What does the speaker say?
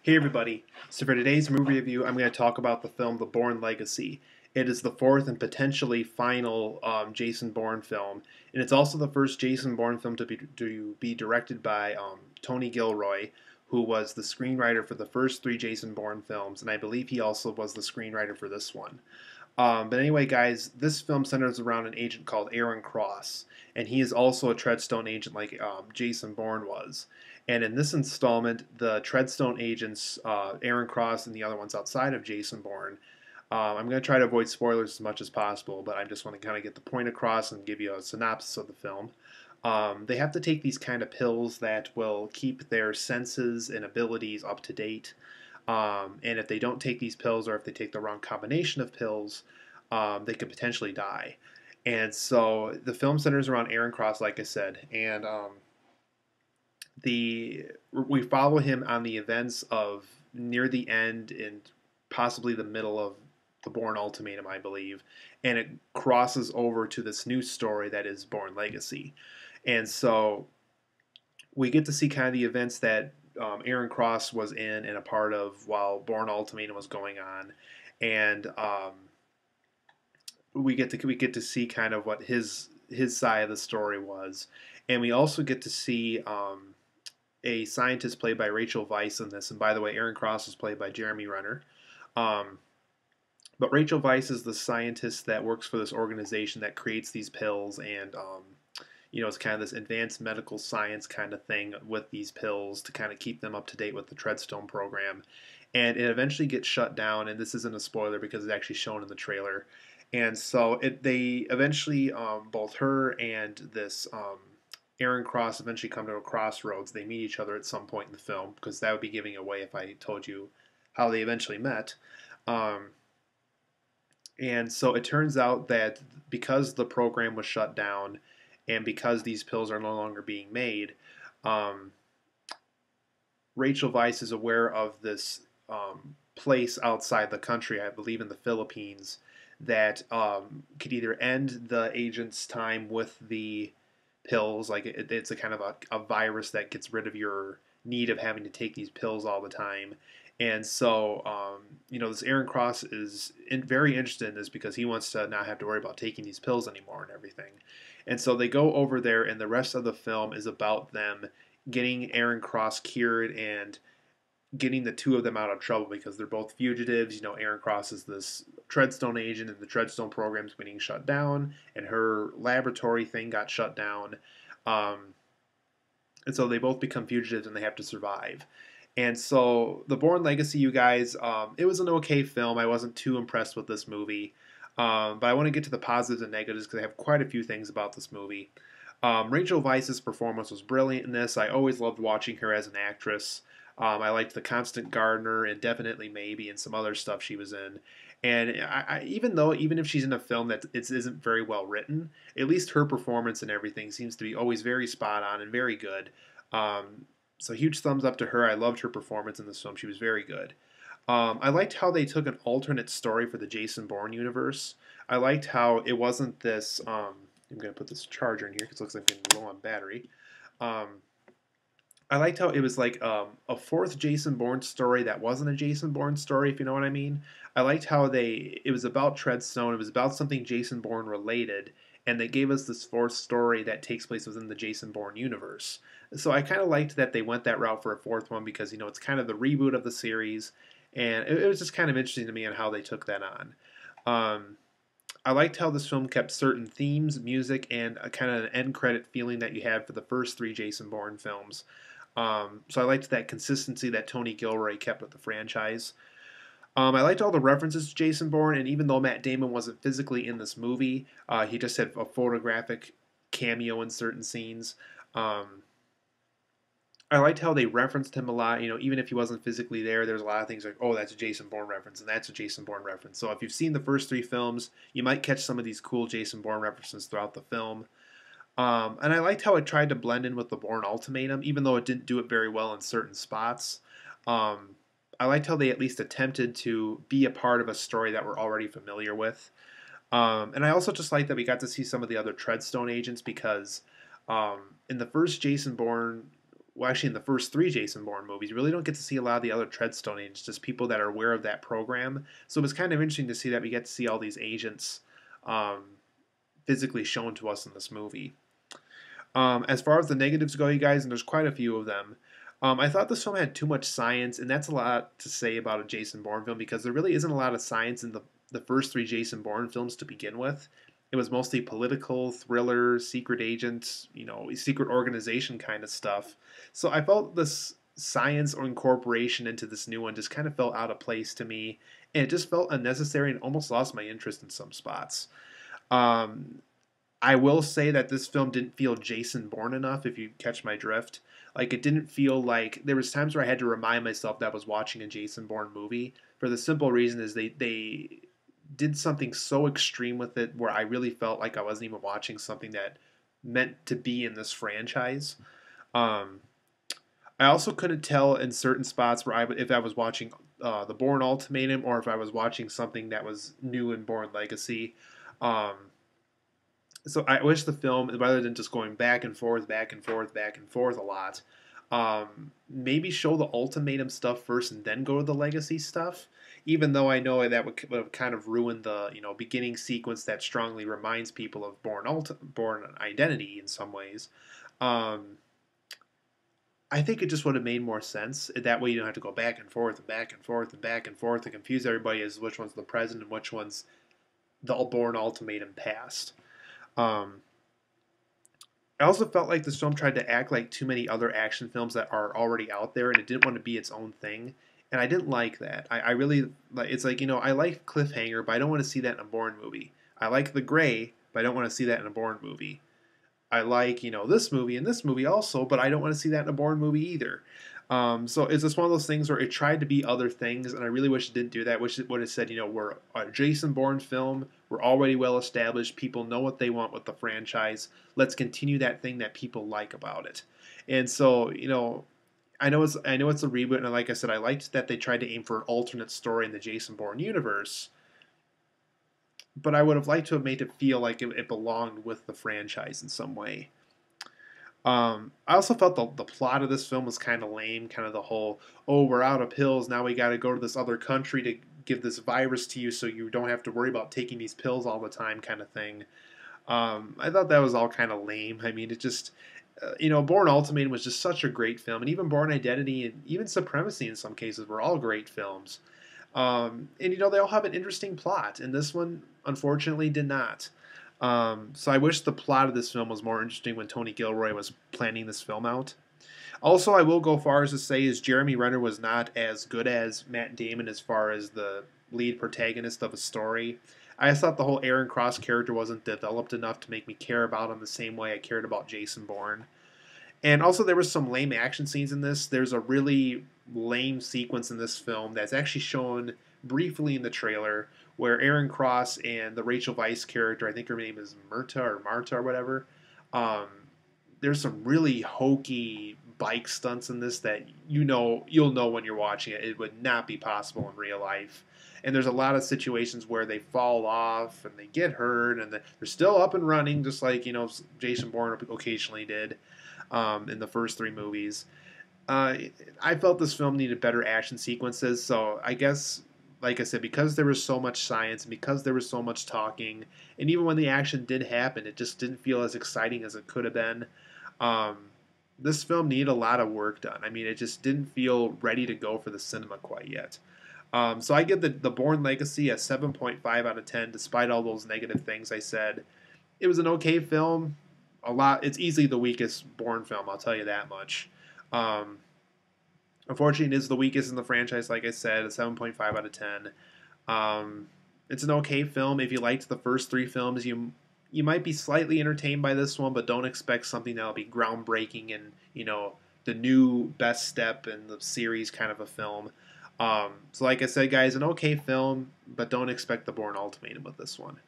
Hey everybody, so for today's movie review, I'm going to talk about the film The Bourne Legacy. It is the fourth and potentially final Jason Bourne film, and it's also the first Jason Bourne film to be directed by Tony Gilroy, who was the screenwriter for the first three Jason Bourne films, and I believe he also was the screenwriter for this one. But anyway, guys, this film centers around an agent called Aaron Cross, and he is also a Treadstone agent like Jason Bourne was. And in this installment, the Treadstone agents, Aaron Cross and the other ones outside of Jason Bourne, I'm going to try to avoid spoilers as much as possible, but I just want to kind of get the point across and give you a synopsis of the film. They have to take these kind of pills that will keep their senses and abilities up to date. And if they don't take these pills, or if they take the wrong combination of pills, they could potentially die. And so the film centers around Aaron Cross, like I said, and we follow him on the events of near the end and possibly the middle of the Bourne Ultimatum, I believe, and it crosses over to this new story that is Bourne Legacy. And so we get to see kind of the events that Aaron Cross was in and a part of while Bourne Ultimatum was going on, and we get to see kind of what his side of the story was, and we also get to see a scientist played by Rachel Weisz in this. And by the way, Aaron Cross is played by Jeremy Renner. Um, but Rachel Weisz is the scientist that works for this organization that creates these pills, and it's kind of this advanced medical science kind of thing with these pills to kind of keep them up to date with the Treadstone program. And it eventually gets shut down, and this isn't a spoiler because it's actually shown in the trailer. And so they eventually, both her and this Aaron Cross eventually come to a crossroads. They meet each other at some point in the film, because that would be giving away if I told you how they eventually met. Um, and so it turns out that because the program was shut down and because these pills are no longer being made, um, Rachel Weisz is aware of this place outside the country, I believe in the Philippines, that could either end the agent's time with the pills, like it's a kind of a virus that gets rid of your need of having to take these pills all the time. And so, this Aaron Cross is very interested in this because he wants to not have to worry about taking these pills anymore and everything. And so they go over there, and the rest of the film is about them getting Aaron Cross cured and getting the two of them out of trouble because they're both fugitives. Aaron Cross is this Treadstone agent, and the Treadstone program's getting shut down, and her laboratory thing got shut down. And so they both become fugitives, and they have to survive. And so the Bourne Legacy, you guys, it was an okay film. I wasn't too impressed with this movie. But I want to get to the positives and negatives because I have quite a few things about this movie. Rachel Weisz's performance was brilliant in this. I always loved watching her as an actress. I liked The Constant Gardener and Definitely Maybe and some other stuff she was in. And even if she's in a film that isn't very well written, at least her performance and everything seems to be always very spot on and very good. So huge thumbs up to her. I loved her performance in this film. She was very good. I liked how they took an alternate story for the Jason Bourne universe. I liked how it wasn't this. I'm going to put this charger in here because it looks like I'm low on battery. Um, I liked how it was like a fourth Jason Bourne story that wasn't a Jason Bourne story, if you know what I mean. I liked how it was about Treadstone, it was about something Jason Bourne related, and they gave us this fourth story that takes place within the Jason Bourne universe. So I kind of liked that they went that route for a fourth one because, it's kind of the reboot of the series, and it was just kind of interesting to me on how they took that on. I liked how this film kept certain themes, music, and a kind of an end credit feeling that you had for the first three Jason Bourne films. So I liked that consistency that Tony Gilroy kept with the franchise. I liked all the references to Jason Bourne, and even though Matt Damon wasn't physically in this movie, he just had a photographic cameo in certain scenes. I liked how they referenced him a lot. Even if he wasn't physically there, there's a lot of things like, oh, that's a Jason Bourne reference, and that's a Jason Bourne reference. So if you've seen the first three films, you might catch some of these cool Jason Bourne references throughout the film. And I liked how it tried to blend in with the Bourne Ultimatum, even though it didn't do it very well in certain spots. I liked how they at least attempted to be a part of a story that we're already familiar with. And I also just liked that we got to see some of the other Treadstone agents because in the first Jason Bourne well, actually in the first three Jason Bourne movies, you really don't get to see a lot of the other Treadstone agents, just people that are aware of that program. So it was kind of interesting to see that we get to see all these agents um, physically shown to us in this movie. As far as the negatives go, you guys, and there's quite a few of them, I thought this film had too much science, and that's a lot to say about a Jason Bourne film because there really isn't a lot of science in the first three Jason Bourne films to begin with. It was mostly political, thriller, secret agents, secret organization kind of stuff. So I felt this science or incorporation into this new one just kind of felt out of place to me, and it just felt unnecessary and almost lost my interest in some spots. Um, I will say that this film didn't feel Jason Bourne enough, if you catch my drift. Like, it didn't feel like there was times where I had to remind myself that I was watching a Jason Bourne movie. For the simple reason is they did something so extreme with it where I really felt like I wasn't even watching something that meant to be in this franchise. Um, I also couldn't tell in certain spots where if I was watching the Bourne Ultimatum or if I was watching something that was new in Bourne Legacy. Um, so I wish the film, rather than just going back and forth, back and forth, back and forth a lot, maybe show the ultimatum stuff first and then go to the legacy stuff. Even though I know that would have kind of ruined the beginning sequence that strongly reminds people of Bourne Identity in some ways. Um, I think it just would have made more sense. That way you don't have to go back and forth and back and forth and back and forth to confuse everybody as which one's the present and which one's the Bourne Ultimatum past. Um, I also felt like this film tried to act like too many other action films that are already out there, and it didn't want to be its own thing. And I didn't like that. I really like. It's like I like Cliffhanger, but I don't want to see that in a Bourne movie. I like The Gray, but I don't want to see that in a Bourne movie. I like this movie and this movie also, but I don't want to see that in a Bourne movie either. So it's just one of those things where it tried to be other things, and I really wish it didn't do that. Wish it would have said, we're a Jason Bourne film. We're already well established. People know what they want with the franchise. Let's continue that thing that people like about it. And so, I know it's a reboot, and like I said, I liked that they tried to aim for an alternate story in the Jason Bourne universe. But I would have liked to have made it feel like it belonged with the franchise in some way. I also felt the plot of this film was kind of lame. Kind of the whole, oh, we're out of pills. Now we got to go to this other country to give this virus to you so you don't have to worry about taking these pills all the time kind of thing. I thought that was all kind of lame. I mean, it just, Bourne Ultimatum was just such a great film. And even Bourne Identity and even Supremacy in some cases were all great films. And they all have an interesting plot, and this one unfortunately did not. So I wish the plot of this film was more interesting when Tony Gilroy was planning this film out. Also, I will go far as to say is Jeremy Renner was not as good as Matt Damon as far as the lead protagonist of a story. I just thought the whole Aaron Cross character wasn't developed enough to make me care about him the same way I cared about Jason Bourne. And also, there was some lame action scenes in this. There's a really lame sequence in this film that's actually shown briefly in the trailer where Aaron Cross and the Rachel Weisz character, I think her name is Myrta or Marta or whatever, um, there's some really hokey bike stunts in this that you'll know when you're watching it. It would not be possible in real life. And there's a lot of situations where they fall off and they get hurt and they're still up and running, just like Jason Bourne occasionally did in the first three movies. I felt this film needed better action sequences, so I guess, like I said, because there was so much science and because there was so much talking, and even when the action did happen, it just didn't feel as exciting as it could have been. Um, this film needed a lot of work done. I mean, it just didn't feel ready to go for the cinema quite yet. So I give the Bourne Legacy a 7.5 out of 10, despite all those negative things I said. It was an okay film. It's easily the weakest Bourne film, I'll tell you that much. Um, Unfortunately, it is the weakest in the franchise, like I said, a 7.5 out of 10. It's an okay film. If you liked the first three films, you might be slightly entertained by this one, but don't expect something that'll be groundbreaking and, the new best step in the series kind of a film. So like I said, guys, an okay film, but don't expect the Bourne Ultimatum with this one.